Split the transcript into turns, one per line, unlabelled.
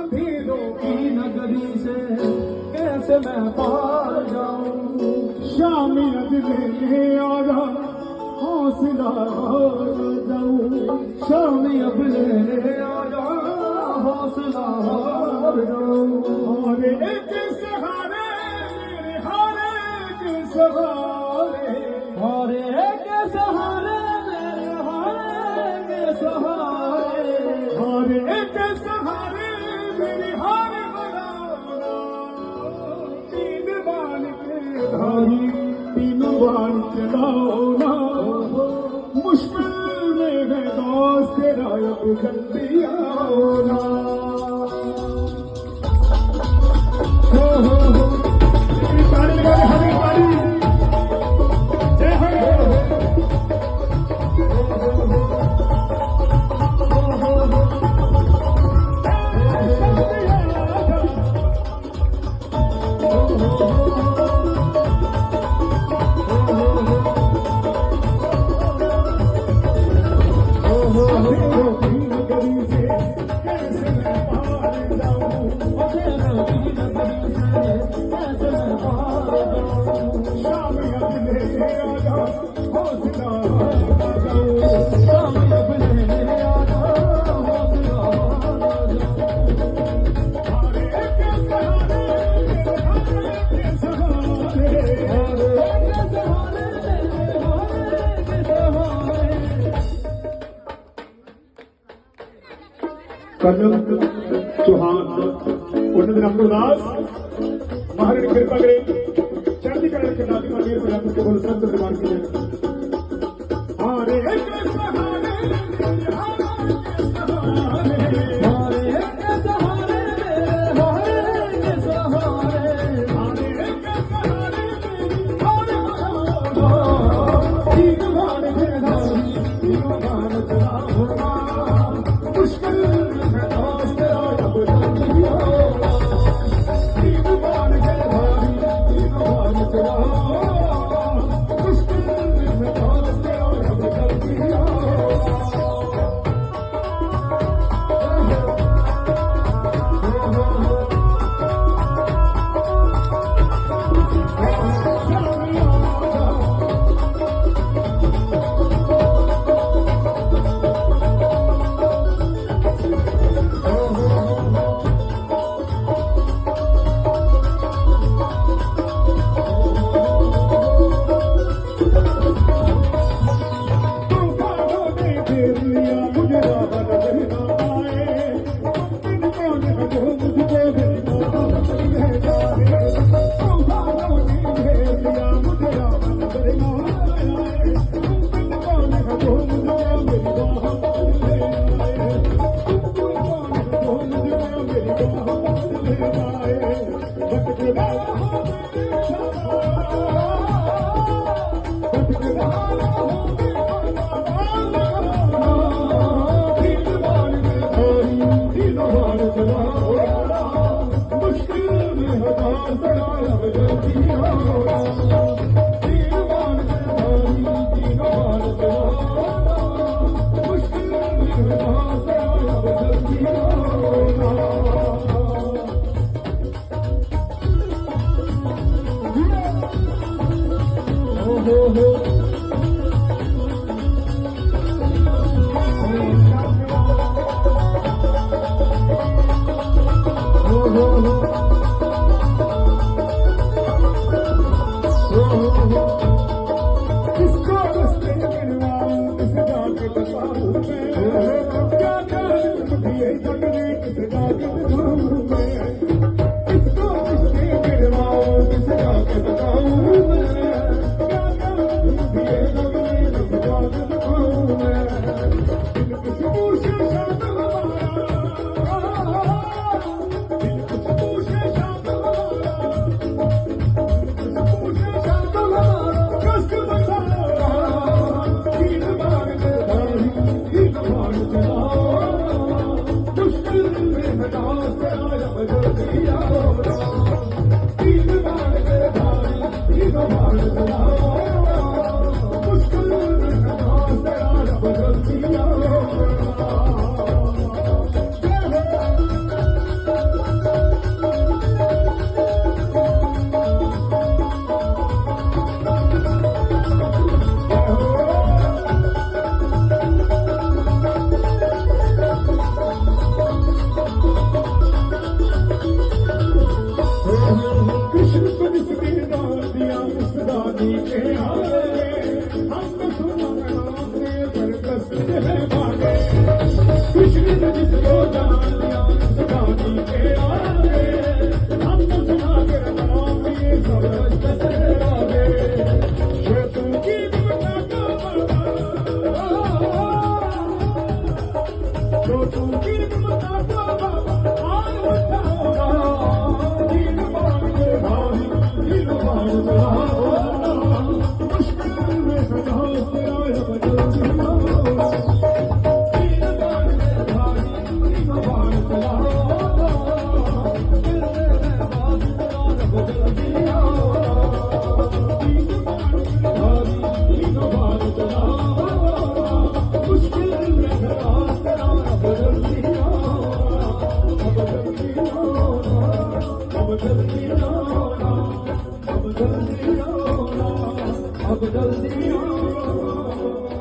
अंधेरों की नगरी से कैसे मैं पार जाऊं। शामी अगले आजा हौसला हार जाऊं। शामी अगले आजा हौसला हार जाऊं। और एक सहारे मेरे हारे के सहारे, और एक सहारे मेरे हारे के सहारे, और एक सहारे मेरे हारे बनाना। तीन बाल के धारी तीन बाल चलाओ ना। मुश्किल में है दोस्त तेरा अब जल्दी आओ ना। ताली लगाए हमें ताली। जय हो। कर्नल चौहान उन्नत रामदास महाराणी कृपा करे चढ़ती करण के नाती मंदिर पर आपको बोल संत दरबार की हरे जवानी के आगे हम तो सुनाने पर कसते हैं भागे कृष्ण ने जिसको जान लिया जवानी के आगे हम तो सुना के नाम ये सब कसते आगे ये तू की बता जो तू की बता आज बताओ दिन मांगे भाई दिन मांगे मुश्किल में सदा तेरा बदल दिया दिन मांगे भाई दिन मांगे दिल में बात तेरा बदल दिया दिन मांगे भाई दिन मांगे मुश्किल में सदा तेरा बदल दिया बदल दिया बदल दिया अब जल्दी आओ